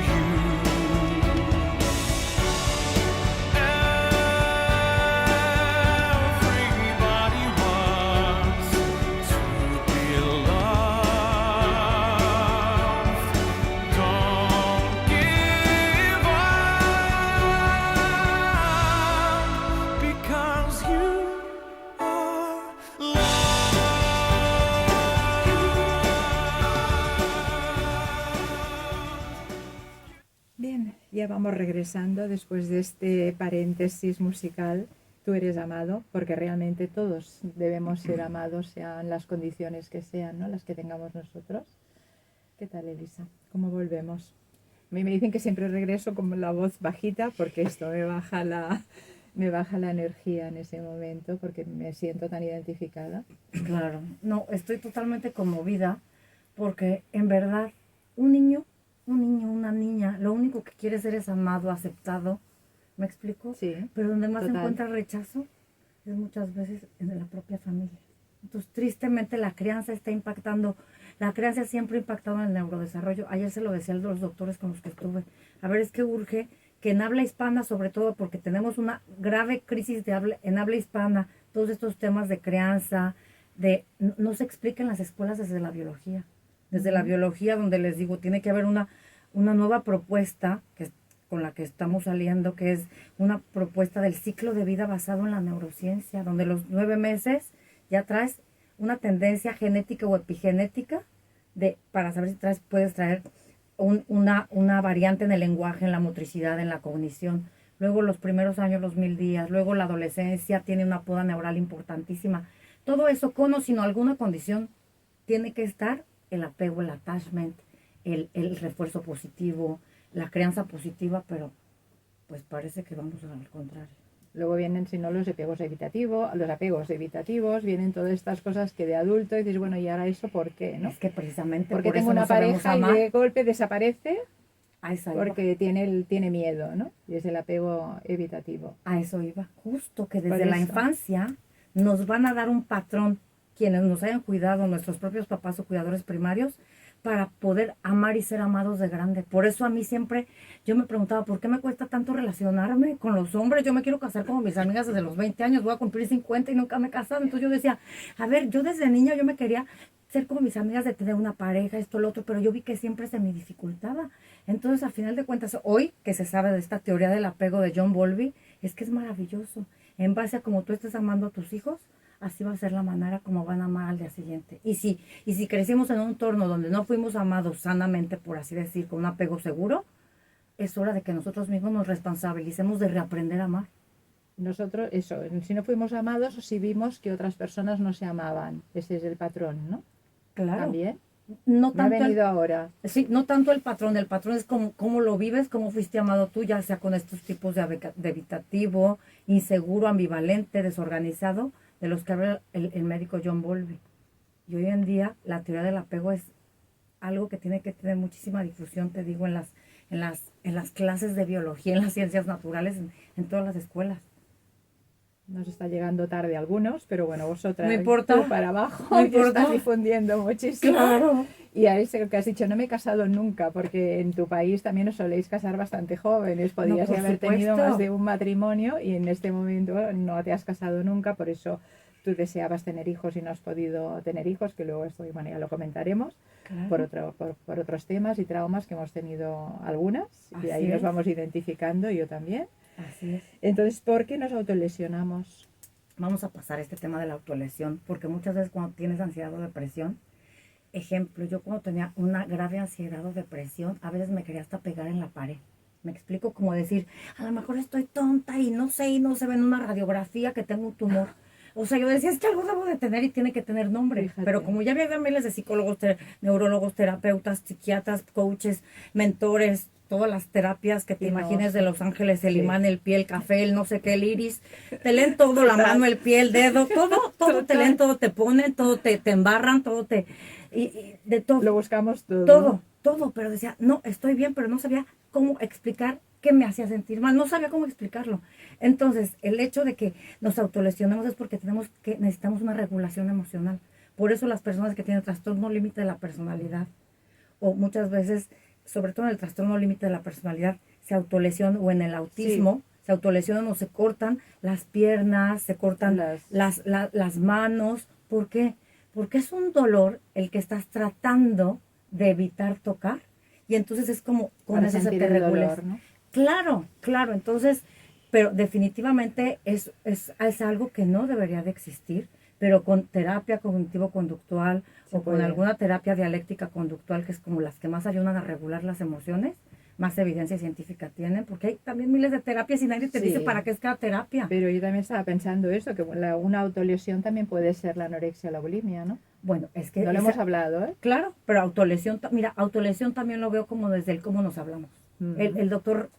you. Everybody wants to be loved. Don't give up, because you are loved. Bien, ya vamos regresando después de este paréntesis musical. Tú eres amado, porque realmente todos debemos ser amados, sean las condiciones que sean, ¿no? Las que tengamos nosotros. ¿Qué tal, Elisa? ¿Cómo volvemos? A mí me dicen que siempre regreso con la voz bajita, porque esto me baja la energía en ese momento, porque me siento tan identificada. Claro, no, estoy totalmente conmovida porque en verdad un niño, una niña, lo único que quiere ser es amado, aceptado, ¿me explico? Sí, Pero donde más se total. encuentra rechazo es muchas veces en la propia familia. Entonces, tristemente la crianza está impactando, la crianza siempre ha impactado en el neurodesarrollo. Ayer se lo decía a los doctores con los que estuve. A ver, es que urge que en habla hispana, sobre todo porque tenemos una grave crisis en habla hispana, todos estos temas de crianza, no se explica en las escuelas desde la biología. Desde la biología, donde les digo, tiene que haber una nueva propuesta con la que estamos saliendo, que es una propuesta del ciclo de vida basado en la neurociencia, donde los 9 meses ya traes una tendencia genética o epigenética para saber si puedes traer una variante en el lenguaje, en la motricidad, en la cognición. Luego los primeros años, los 1000 días, luego la adolescencia tiene una poda neural importantísima. Todo eso, con o sin alguna condición, tiene que estar el apego, el attachment, el refuerzo positivo, la crianza positiva, pero pues parece que vamos al contrario. Luego vienen, si no, los apegos evitativos, vienen todas estas cosas que de adulto dices, bueno, ¿y ahora eso por qué? ¿No? Es que precisamente porque por tengo eso una no sabemos pareja y amar. de golpe desaparece A eso iba. porque tiene miedo, ¿no? Y es el apego evitativo. A eso iba. Justo que Por desde la eso. infancia nos van a dar un patrón, quienes nos hayan cuidado, nuestros propios papás o cuidadores primarios, para poder amar y ser amados de grande. Por eso a mí siempre, yo me preguntaba, ¿por qué me cuesta tanto relacionarme con los hombres? Yo me quiero casar como mis amigas desde los 20 años, voy a cumplir 50 y nunca me he casado. Entonces yo decía, a ver, yo desde niña yo me quería ser como mis amigas, de tener una pareja, esto, lo otro, pero yo vi que siempre se me dificultaba. Entonces, a final de cuentas, hoy que se sabe de esta teoría del apego de John Bowlby, es que es maravilloso. En base a como tú estés amando a tus hijos, así va a ser la manera como van a amar al día siguiente. Y si crecimos en un entorno donde no fuimos amados sanamente, por así decir, con un apego seguro, es hora de que nosotros mismos nos responsabilicemos de reaprender a amar. Nosotros, eso, si no fuimos amados o si vimos que otras personas no se amaban. Ese es el patrón, ¿no? Claro. También. No Me ha tanto venido ahora. sí, no tanto el patrón es como cómo lo vives, cómo fuiste amado tú, ya sea con estos tipos de evitativo, inseguro, ambivalente, desorganizado, de los que habla el médico John Bowlby. Y hoy en día la teoría del apego es algo que tiene que tener muchísima difusión, te digo, en las clases de biología, en las ciencias naturales, en todas las escuelas. Nos está llegando tarde a algunos, pero bueno, vosotras, No importa. tú para abajo, No que importa. estás difundiendo muchísimo. Claro. Y a eso que has dicho, no me he casado nunca, porque en tu país también os soléis casar bastante jóvenes. Podías por haber tenido supuesto. más de un matrimonio y en este momento no te has casado nunca, por eso tú deseabas tener hijos y no has podido tener hijos, que luego esto, bueno, ya lo comentaremos, Claro. por otros temas y traumas que hemos tenido algunas, y Así ahí nos es. vamos identificando, yo también. Así es. Entonces, ¿por qué nos autolesionamos? Vamos a pasar este tema de la autolesión, porque muchas veces cuando tienes ansiedad o depresión, ejemplo, yo cuando tenía una grave ansiedad o depresión, a veces me quería hasta pegar en la pared. Me explico, como decir, a lo mejor estoy tonta y no sé ve en una radiografía que tengo un tumor. O sea, yo decía, es que algo debo de tener y tiene que tener nombre. Fíjate. Pero como ya había miles de psicólogos, neurólogos, terapeutas, psiquiatras, coaches, mentores, todas las terapias que te Y no, imagines de Los Ángeles, el sí. imán, el pie, el café, el no sé qué, el iris, te leen todo, la mano, el pie, el dedo, todo te leen, todo te ponen, todo te embarran, todo y de todo. Lo buscamos todo. Todo, pero decía, no, estoy bien, pero no sabía cómo explicar qué me hacía sentir mal, no sabía cómo explicarlo. Entonces, el hecho de que nos autolesionemos es porque necesitamos una regulación emocional. Por eso las personas que tienen trastorno límite de la personalidad, o muchas veces, sobre todo en el trastorno límite de la personalidad, se autolesionan, o en el autismo, se autolesionan o se cortan las piernas, se cortan las manos. ¿Por qué? Porque es un dolor el que estás tratando de evitar tocar, y entonces es como con Para eso se sentir te el regules. dolor, ¿no? Claro, entonces, pero definitivamente es algo que no debería de existir, pero con terapia cognitivo-conductual Se o con puede. alguna terapia dialéctica conductual, que es como las que más ayudan a regular las emociones, más evidencia científica tienen, porque hay también miles de terapias y nadie te Sí. dice para qué es cada terapia. Pero yo también estaba pensando eso, que una autolesión también puede ser la anorexia o la bulimia, ¿no? Bueno, es que No lo hemos hablado, ¿eh? claro, pero autolesión también lo veo como desde el cómo nos hablamos. Mm. El doctor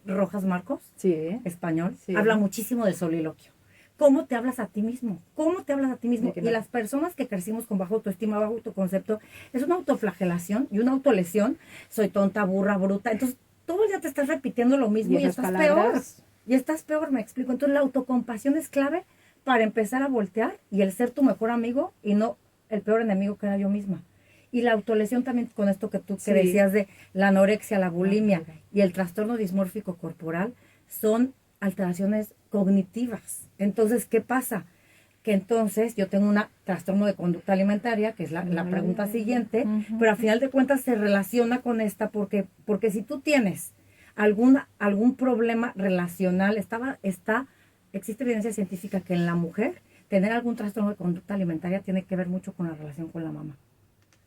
Rojas Marcos, Sí. español, Sí. habla muchísimo del soliloquio. ¿Cómo te hablas a ti mismo? ¿Cómo te hablas a ti mismo? De que Y no. las personas que crecimos con baja autoestima, bajo autoconcepto, es una autoflagelación y una autolesión. Soy tonta, burra, bruta. Entonces, todo el día te estás repitiendo lo mismo y esas estás peor. palabras, Y estás peor, me explico. Entonces, la autocompasión es clave para empezar a voltear y el ser tu mejor amigo y no el peor enemigo que era yo misma. Y la autolesión también con esto que tú que Sí. decías de la anorexia, la bulimia ok. y el trastorno dismórfico corporal son alteraciones cognitivas. Entonces, ¿qué pasa? Que entonces yo tengo un trastorno de conducta alimentaria, que es la pregunta siguiente, Ujú. pero a final de cuentas se relaciona con esta porque si tú tienes algún problema relacional, existe evidencia científica que en la mujer tener algún trastorno de conducta alimentaria tiene que ver mucho con la relación con la mamá.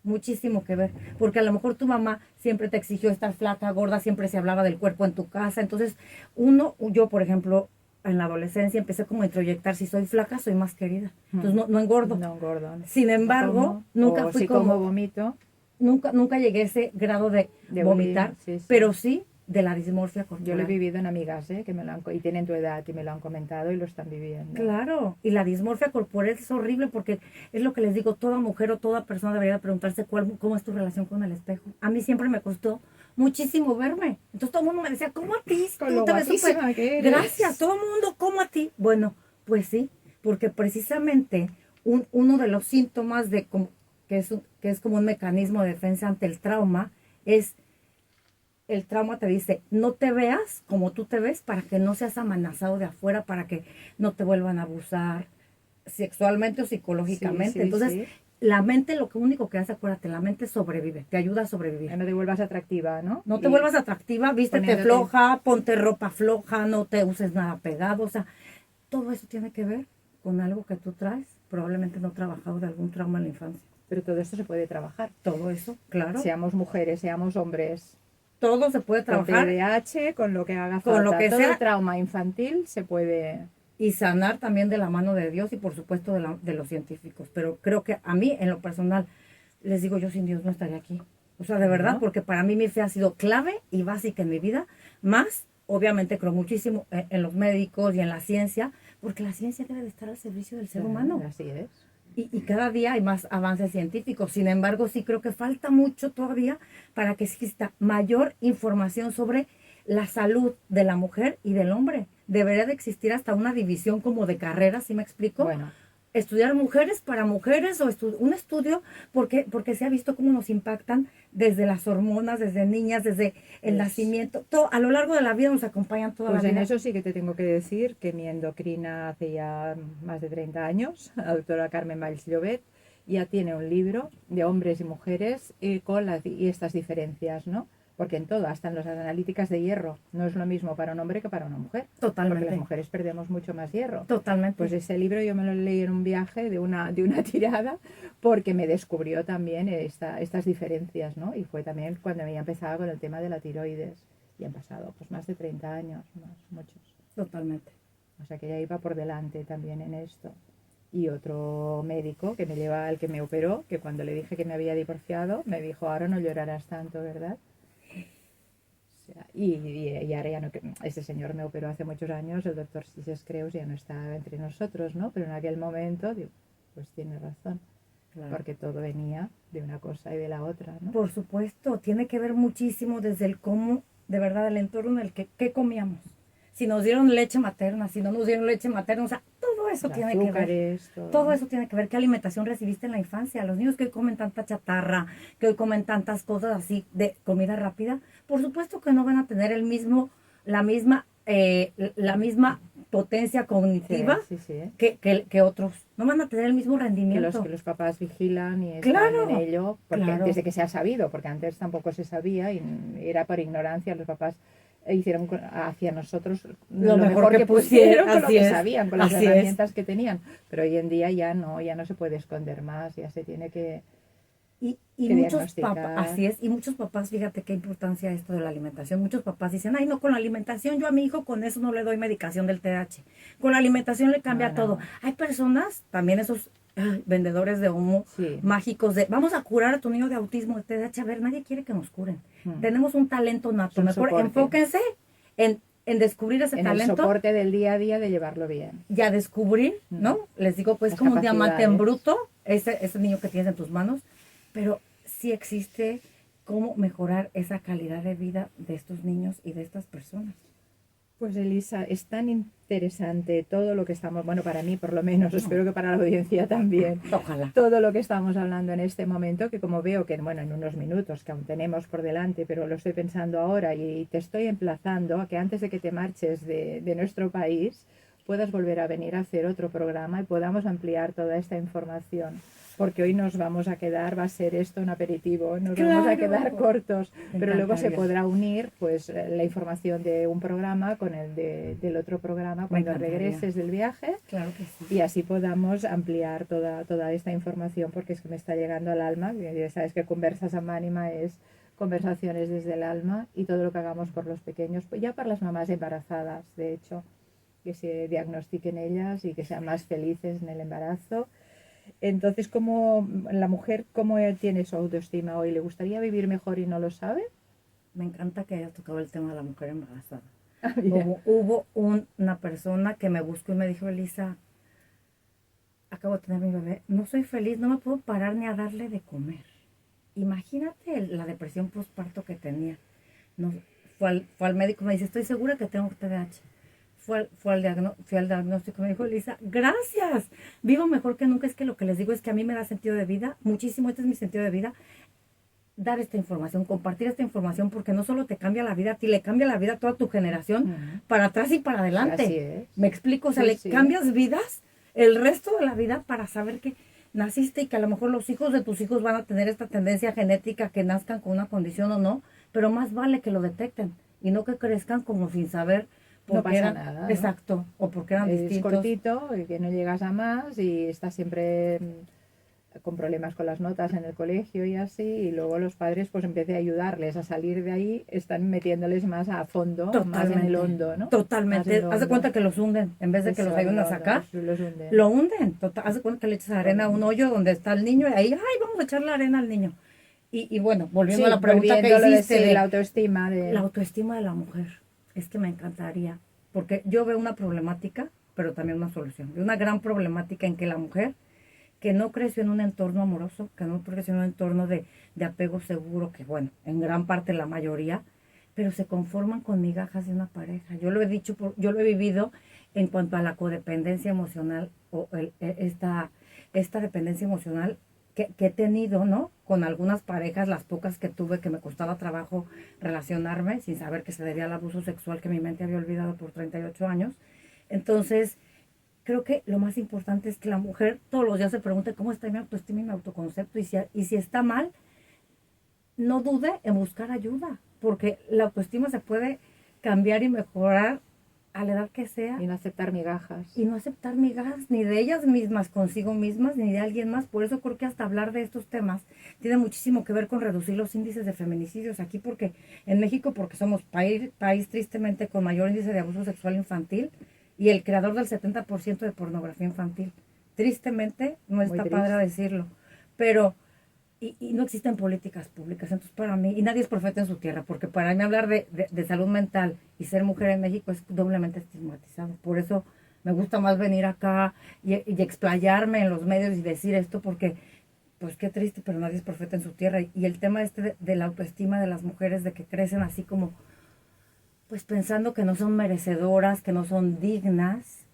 Muchísimo que ver, porque a lo mejor tu mamá siempre te exigió estar flaca, gorda, siempre se hablaba del cuerpo en tu casa. Entonces, yo por ejemplo, en la adolescencia empecé como a introyectar, si soy flaca, soy más querida. Entonces no engordo. No engordo. ¿no? Sin embargo, Como, nunca o fui si como vomito. nunca llegué a ese grado de vomitar, bulimia, sí, sí. pero sí de la dismorfia corporal. Yo lo he vivido en amigas, que me lo y tienen tu edad y me lo han comentado y lo están viviendo. Claro, y la dismorfia corporal es horrible porque es lo que les digo, toda mujer o toda persona debería preguntarse cómo es tu relación con el espejo. A mí siempre me costó muchísimo verme. Entonces todo el mundo me decía, ¿cómo a ti? Con Tú lo te ves guapísima súper- que eres. Gracias, todo el mundo, ¿cómo a ti? Bueno, pues sí, porque precisamente uno de los síntomas que es como un mecanismo de defensa ante el trauma es el trauma te dice, no te veas como tú te ves para que no seas amenazado de afuera, para que no te vuelvan a abusar sexualmente o psicológicamente. Sí, sí, Entonces, sí. la mente lo único que hace, acuérdate, la mente sobrevive, te ayuda a sobrevivir. Que no te vuelvas atractiva, ¿no? No te Y vuelvas atractiva, vístete poniéndote- floja, ponte ropa floja, no te uses nada pegado, o sea, todo eso tiene que ver con algo que tú traes, probablemente no trabajado de algún trauma en la infancia. Pero todo esto se puede trabajar. Todo eso, claro. Seamos mujeres, seamos hombres. Todo se puede Con trabajar TDAH, con lo que haga falta. Con lo que todo sea. el trauma infantil se puede... y sanar también de la mano de Dios y por supuesto de los científicos. Pero creo que a mí, en lo personal, les digo, yo sin Dios no estaría aquí. O sea, de verdad, ¿No? porque para mí mi fe ha sido clave y básica en mi vida, más, obviamente, creo muchísimo en los médicos y en la ciencia, porque la ciencia debe de estar al servicio del ser humano. Así es. Y cada día hay más avances científicos. Sin embargo, sí creo que falta mucho todavía para que exista mayor información sobre la salud de la mujer y del hombre. Debería de existir hasta una división como de carreras, ¿sí me explico? Bueno, Estudiar mujeres para mujeres o un estudio porque se ha visto cómo nos impactan desde las hormonas, desde niñas, desde el nacimiento. Todo, a lo largo de la vida nos acompañan toda pues la en vida. eso sí que te tengo que decir que mi endocrina hace ya más de 30 años, la doctora Carmen Valls Llobet, ya tiene un libro de hombres y mujeres con y estas diferencias, ¿no? Porque en todo, hasta en las analíticas de hierro, no es lo mismo para un hombre que para una mujer. Totalmente. Porque las mujeres perdemos mucho más hierro. Totalmente. Pues ese libro yo me lo leí en un viaje de una tirada porque me descubrió también estas diferencias, ¿no? Y fue también cuando ya empezaba con el tema de la tiroides. Y han pasado pues más de 30 años, muchos. Totalmente. O sea que ya iba por delante también en esto. Y otro médico que me lleva al que me operó, que cuando le dije que me había divorciado, me dijo, ahora no llorarás tanto, ¿verdad? O sea, y ahora ya no, este señor me operó hace muchos años, el doctor Sises Creus ya no está entre nosotros, ¿no? Pero en aquel momento, digo, pues tiene razón, Claro. porque todo venía de una cosa y de la otra, ¿no? Por supuesto, tiene que ver muchísimo desde el cómo, de verdad, el entorno en el que qué comíamos. Si nos dieron leche materna, si no nos dieron leche materna, o sea, todo eso Los tiene que ver. azúcares, Todo eso tiene que ver. ¿Qué alimentación recibiste en la infancia? Los niños que hoy comen tanta chatarra, que hoy comen tantas cosas así de comida rápida, por supuesto que no van a tener la misma potencia cognitiva Sí, sí, ¿eh? que otros. No van a tener el mismo Que rendimiento. los papás vigilan y están Claro, en ello, porque claro. desde que se ha sabido, porque antes tampoco se sabía y era por ignorancia, los papás hicieron hacia nosotros lo mejor que pusieron con lo así que es, sabían, con las así es. herramientas que tenían. Pero hoy en día ya no se puede esconder más, ya se tiene que... Y que muchos papás, diagnosticar. así es, y muchos papás, fíjate qué importancia esto de la alimentación. Muchos papás dicen, ay, no, con la alimentación, yo a mi hijo con eso no le doy medicación del TDAH. Con la alimentación le cambia No. todo. Hay personas, también esos vendedores de humo Sí. mágicos de, vamos a curar a tu niño de autismo, de TDAH. A ver, nadie quiere que nos curen. Hmm. Tenemos un talento nato. Es un Mejor soporte. enfóquense en descubrir ese En el talento soporte del día a día de llevarlo bien. y a descubrir, ¿no? Les digo, pues Las como un diamante en capacidades. bruto, ese niño que tienes en tus manos, pero sí existe cómo mejorar esa calidad de vida de estos niños y de estas personas. Pues Elisa, es tan interesante todo lo que estamos, bueno, para mí por lo menos, espero que para la audiencia también, Ojalá. todo lo que estamos hablando en este momento, que como veo que, bueno, en unos minutos que aún tenemos por delante, pero lo estoy pensando ahora y te estoy emplazando a que antes de que te marches de nuestro país, puedas volver a venir a hacer otro programa y podamos ampliar toda esta información. Porque hoy nos vamos a quedar, va a ser esto un aperitivo, nos vamos a Claro. quedar cortos, Me pero luego se encantaría. podrá unir pues la información de un programa con el del otro programa cuando encantaría. regreses del viaje Claro que sí. y así podamos ampliar toda esta información porque es que me está llegando al alma, ya sabes que Conversas amb Ànima es conversaciones desde el alma y todo lo que hagamos por los pequeños, pues ya para las mamás embarazadas, de hecho, que se diagnostiquen ellas y que sean más felices en el embarazo. Entonces, ¿cómo la mujer cómo tiene su autoestima hoy? ¿Le gustaría vivir mejor y no lo sabe? Me encanta que hayas tocado el tema de la mujer embarazada. Bien. Hubo una persona que me buscó y me dijo, Elisa, acabo de tener mi bebé, no soy feliz, no me puedo parar ni a darle de comer. Imagínate la depresión postparto que tenía. No, fue al médico y me dice, estoy segura que tengo TDAH. Fui al diagnóstico y me dijo, Elisa, gracias, vivo mejor que nunca. Es que lo que les digo es que a mí me da sentido de vida, muchísimo, este es mi sentido de vida, dar esta información, compartir esta información, porque no solo te cambia la vida a ti, le cambia la vida a toda tu generación, Ujú. para atrás y para adelante. Así es. ¿Me explico? O sea, Sí, le sí. cambias vidas el resto de la vida para saber que naciste y que a lo mejor los hijos de tus hijos van a tener esta tendencia genética que nazcan con una condición o no, pero más vale que lo detecten y no que crezcan como sin saber por No qué pasa eran, nada, ¿no? exacto, o porque eran Es distintos. cortito, y que no llegas a más y estás siempre con problemas con las notas en el colegio y así, y luego los padres, pues en vez de ayudarles a salir de ahí, están metiéndoles más a fondo, más en el hondo, ¿no? Más Totalmente. en lo Haz de hondo. cuenta que los hunden, en vez de que Eso, los ayuden a lo- sacar, los hunden. lo hunden. Haz de cuenta que le echas arena a un hoyo donde está el niño y ahí, ay, vamos a echarle arena al niño. Y bueno, volviendo Sí, a la pregunta que volviendo a lo de hiciste sí, de la autoestima de... la autoestima de la mujer, es que me encantaría, porque yo veo una problemática, pero también una solución. Veo una gran problemática en que la mujer que no creció en un entorno amoroso, que no creció en un entorno de apego seguro, que bueno, en gran parte la mayoría, pero se conforman con migajas de una pareja. Yo lo he dicho, yo lo he vivido en cuanto a la codependencia emocional o esta dependencia emocional que he tenido, ¿no? Con algunas parejas, las pocas que tuve, que me costaba trabajo relacionarme sin saber que se debía al abuso sexual que mi mente había olvidado por 38 años. Entonces, creo que lo más importante es que la mujer todos los días se pregunte cómo está mi autoestima y mi autoconcepto y si está mal, no dude en buscar ayuda, porque la autoestima se puede cambiar y mejorar a la edad que sea Y no aceptar migajas. y no aceptar migajas ni de ellas mismas, consigo mismas, ni de alguien más. Por eso creo que hasta hablar de estos temas tiene muchísimo que ver con reducir los índices de feminicidios aquí, porque en México, porque somos país tristemente con mayor índice de abuso sexual infantil y el creador del 70% de pornografía infantil. Tristemente, no Muy está triste. padre decirlo, pero y no existen políticas públicas. Entonces, para mí, y nadie es profeta en su tierra, porque para mí hablar de salud mental y ser mujer en México es doblemente estigmatizado. Por eso me gusta más venir acá y explayarme en los medios y decir esto, porque, pues qué triste, pero nadie es profeta en su tierra. Y el tema de la autoestima de las mujeres, de que crecen así como, pues pensando que no son merecedoras, que no son dignas.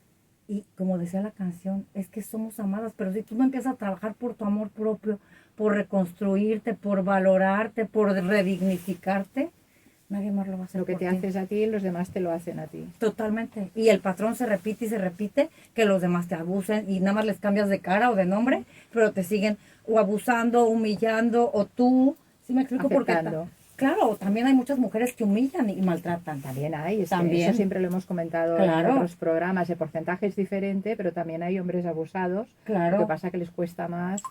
Y como decía la canción, es que somos amadas, pero si tú no empiezas a trabajar por tu amor propio, por reconstruirte, por valorarte, por redignificarte, nadie más lo va a hacer Lo que por te ti. haces a ti, los demás te lo hacen a ti. Totalmente. Y el patrón se repite y se repite, que los demás te abusen y nada más les cambias de cara o de nombre, pero te siguen o abusando, humillando, o tú, ¿sí me explico? Porque Aceptando. claro, también hay muchas mujeres que humillan y maltratan. También hay, es que También. eso siempre lo hemos comentado Claro. en otros programas, el porcentaje es diferente, pero también hay hombres abusados. Claro. Lo que pasa es que les cuesta más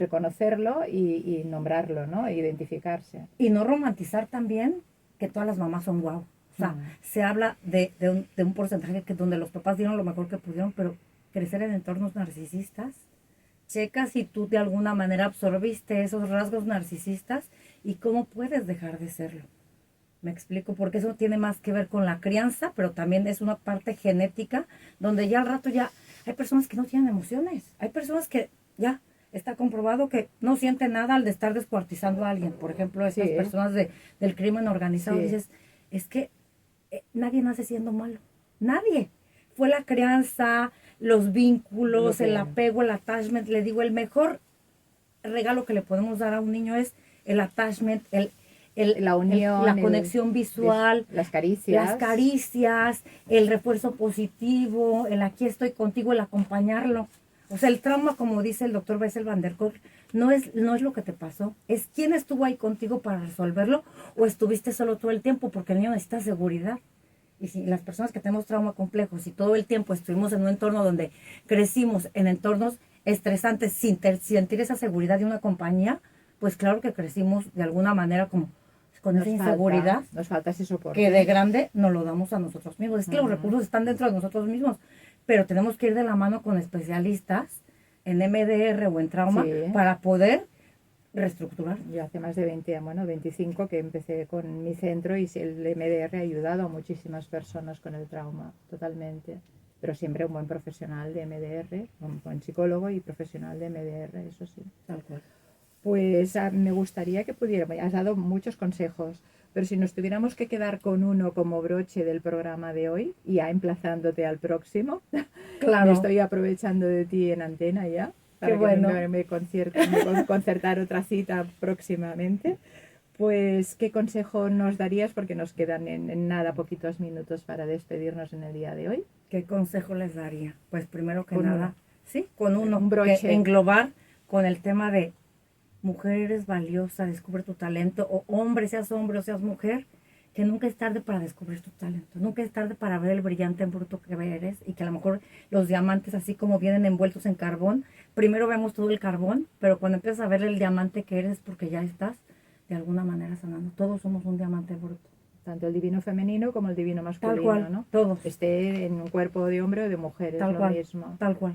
reconocerlo y nombrarlo, ¿no? E identificarse. Y no romantizar también que todas las mamás son guau. O sea, se habla de un porcentaje que donde los papás dieron lo mejor que pudieron, pero crecer en entornos narcisistas, checa si tú de alguna manera absorbiste esos rasgos narcisistas y cómo puedes dejar de serlo. Me explico, porque eso tiene más que ver con la crianza, pero también es una parte genética, donde ya al rato ya hay personas que no tienen emociones, hay personas que ya está comprobado que no sienten nada al de estar descuartizando a alguien. Por ejemplo, esas Sí. personas del crimen organizado, Sí. dices, es que nadie nace siendo malo, nadie. Fue la crianza, los vínculos, Lo que- el apego, el attachment. Le digo, el mejor regalo que le podemos dar a un niño es el attachment, La unión, la conexión visual, las caricias. el refuerzo positivo, el aquí estoy contigo, el acompañarlo. O sea, el trauma, como dice el doctor Bessel van der Kolk, no es lo que te pasó, es quién estuvo ahí contigo para resolverlo o estuviste solo todo el tiempo, porque el niño necesita seguridad. Y si las personas que tenemos trauma complejo, si todo el tiempo estuvimos en un entorno donde crecimos en entornos estresantes sin sentir esa seguridad de una compañía, pues claro que crecimos de alguna manera como con esa inseguridad Nos falta ese soporte. que de grande nos lo damos a nosotros mismos. Es que los recursos están dentro de nosotros mismos, pero tenemos que ir de la mano con especialistas en MDR o en trauma Sí. para poder reestructurar. Yo hace más de 25 que empecé con mi centro y el MDR ha ayudado a muchísimas personas con el trauma, totalmente. Pero siempre un buen profesional de MDR, un buen psicólogo y profesional de MDR, eso sí. Tal cual. Pues me gustaría que pudiéramos, has dado muchos consejos, pero si nos tuviéramos que quedar con uno como broche del programa de hoy, ya emplazándote al próximo, Claro. me estoy aprovechando de ti en antena ya, para Qué que bueno. me concertar otra cita próximamente. Pues, ¿qué consejo nos darías? Porque nos quedan en nada poquitos minutos para despedirnos en el día de hoy. ¿Qué consejo les daría? Pues primero que Con nada, uno. sí, con uno, Un broche. que englobar con el tema de mujer eres valiosa, descubre tu talento, o hombre o seas mujer, que nunca es tarde para descubrir tu talento, nunca es tarde para ver el brillante en bruto que eres, y que a lo mejor los diamantes, así como vienen envueltos en carbón, primero vemos todo el carbón, pero cuando empiezas a ver el diamante que eres, porque ya estás de alguna manera sanando. Todos somos un diamante bruto. Tanto el divino femenino como el divino masculino, Tal cual, ¿no? todos. Esté en un cuerpo de hombre o de mujer, es Tal lo cual, mismo. tal cual.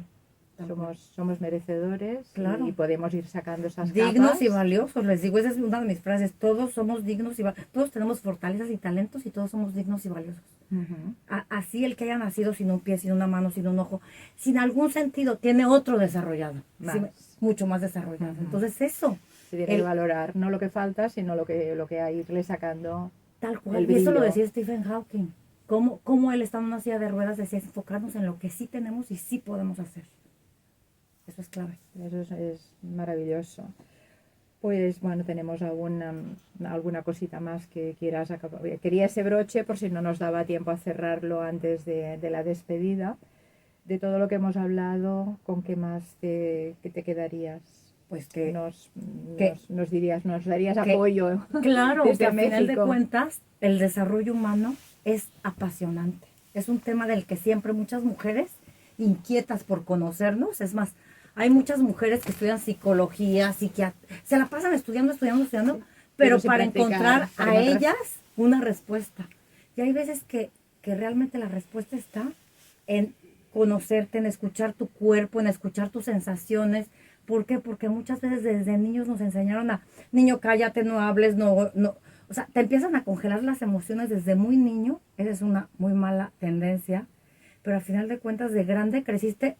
Tal cual. Somos merecedores, Claro. y podemos ir sacando esas Dignos capas. y valiosos, les digo, esa es una de mis frases, todos somos dignos y todos tenemos fortalezas y talentos y todos somos dignos y valiosos. Ujú. Así el que haya nacido sin un pie, sin una mano, sin un ojo, sin algún sentido, tiene otro desarrollado, Más. sí, mucho más desarrollado. Ujú. Entonces eso, Se tiene que valorar no lo que falta, sino lo que hay, irle sacando. tal cual, el y eso lo brillo. decía Stephen Hawking, cómo él estando en una silla de ruedas decía, enfocarnos en lo que sí tenemos y sí podemos hacer. Eso es clave. Eso es maravilloso. Pues bueno, tenemos alguna cosita más que quieras acabar. Quería ese broche por si no nos daba tiempo a cerrarlo antes de la despedida. De todo lo que hemos hablado, ¿con qué más que te quedarías? Pues que Nos darías que- apoyo. claro, desde que al final de México. cuentas el desarrollo humano es apasionante. Es un tema del que siempre muchas mujeres inquietas por conocernos, es más, hay muchas mujeres que estudian psicología, psiquiatría, se la pasan estudiando, pero sin para practicar, encontrar para a encontrar- ellas una respuesta. Y hay veces que realmente la respuesta está en conocerte, en escuchar tu cuerpo, en escuchar tus sensaciones. ¿Por qué? Porque muchas veces desde niños nos enseñaron a, niño, cállate, no hables, no. O sea, te empiezan a congelar las emociones desde muy niño. Esa es una muy mala tendencia. Pero al final de cuentas, de grande creciste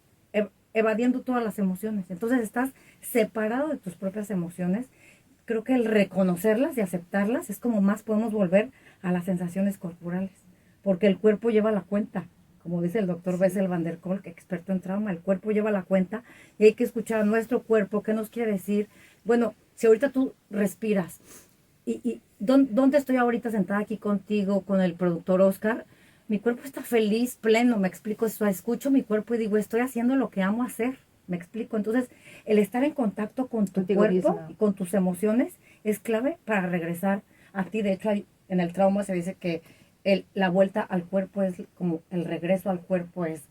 evadiendo todas las emociones. Entonces estás separado de tus propias emociones. Creo que el reconocerlas y aceptarlas es como más podemos volver a las sensaciones corporales. Porque el cuerpo lleva la cuenta. Como dice el doctor Bessel van der Kolk, experto en trauma, el cuerpo lleva la cuenta y hay que escuchar a nuestro cuerpo, qué nos quiere decir. Bueno, si ahorita tú respiras y ¿dónde estoy ahorita sentada aquí contigo, con el productor Oscar? Mi cuerpo está feliz, pleno, me explico, escucho mi cuerpo y digo, estoy haciendo lo que amo hacer, me explico. Entonces, el estar en contacto con tu Contigo cuerpo misma. y con tus emociones es clave para regresar a ti. De hecho, en el trauma se dice que la vuelta al cuerpo es como el regreso al cuerpo es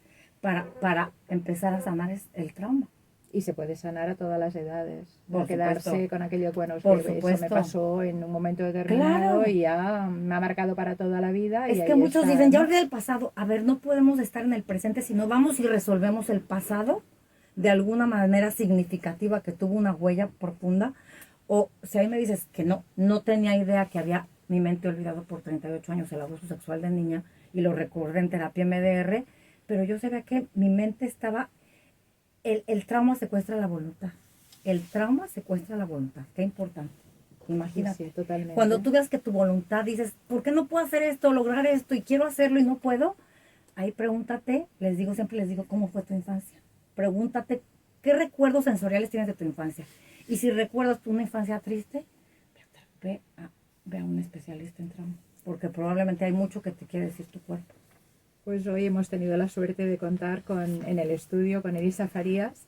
para empezar a sanar el trauma. Y se puede sanar a todas las edades. No Por quedarse supuesto. con aquello, bueno, es Por que eso supuesto. me pasó en un momento determinado Claro. y ya me ha marcado para toda la vida. Es y que ahí muchos está, dicen, ya ¿no? olvidé el pasado. A ver, no podemos estar en el presente si no vamos y resolvemos el pasado de alguna manera significativa que tuvo una huella profunda. O si ahí me dices que no tenía idea que había mi mente olvidado por 38 años el abuso sexual de niña y lo recordé en terapia MDR, pero yo sabía que mi mente estaba, el trauma secuestra la voluntad. El trauma secuestra la voluntad. Qué importante. Imagínate. Sí, sí, totalmente. Cuando tú veas que tu voluntad dices, ¿por qué no puedo hacer esto, lograr esto y quiero hacerlo y no puedo? Ahí pregúntate, siempre les digo, ¿cómo fue tu infancia? Pregúntate, ¿qué recuerdos sensoriales tienes de tu infancia? Y si recuerdas tú una infancia triste, ve a un especialista en trauma, porque probablemente hay mucho que te quiere decir tu cuerpo. Pues hoy hemos tenido la suerte de contar en el estudio con Elisa Farías,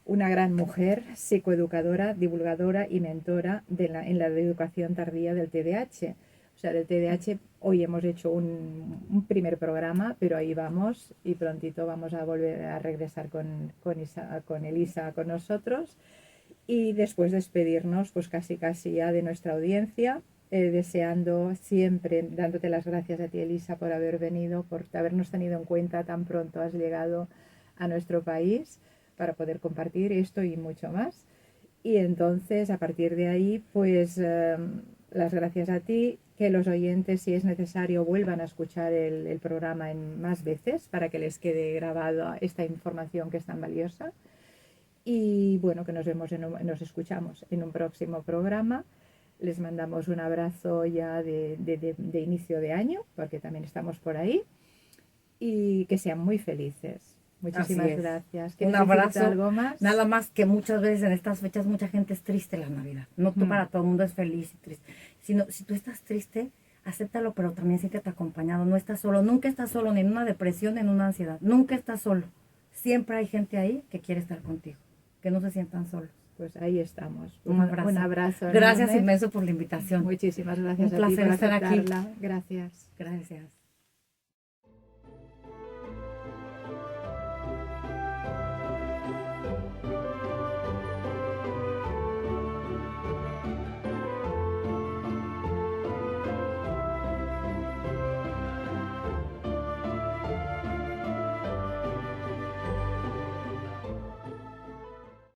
una gran mujer, psicoeducadora, divulgadora y mentora en la educación tardía del TDAH. O sea, del TDAH hoy hemos hecho un primer programa, pero ahí vamos y prontito vamos a volver a regresar con Elisa con nosotros. Y después despedirnos, pues casi ya de nuestra audiencia, deseando siempre, dándote las gracias a ti, Elisa, por haber venido, por habernos tenido en cuenta tan pronto has llegado a nuestro país para poder compartir esto y mucho más. Y entonces, a partir de ahí, pues las gracias a ti, que los oyentes, si es necesario, vuelvan a escuchar el programa más veces para que les quede grabada esta información que es tan valiosa. Y bueno, que nos escuchamos en un próximo programa. Les mandamos un abrazo ya de inicio de año, porque también estamos por ahí. Y que sean muy felices. Muchísimas Así es. gracias. Un ¿Quieres abrazo. decirte algo más? Nada más que muchas veces en estas fechas mucha gente es triste la Navidad. No tú Mm. para todo el mundo es feliz y triste. Si tú estás triste, acéptalo, pero también siéntete acompañado. No estás solo, nunca estás solo, ni en una depresión, ni en una ansiedad. Nunca estás solo. Siempre hay gente ahí que quiere estar contigo, que no se sientan solos. Pues ahí estamos. Un abrazo. Un abrazo. Gracias enorme. inmenso por la invitación. Muchísimas gracias Un a ti placer por estar aquí. aceptarla. Gracias. Gracias.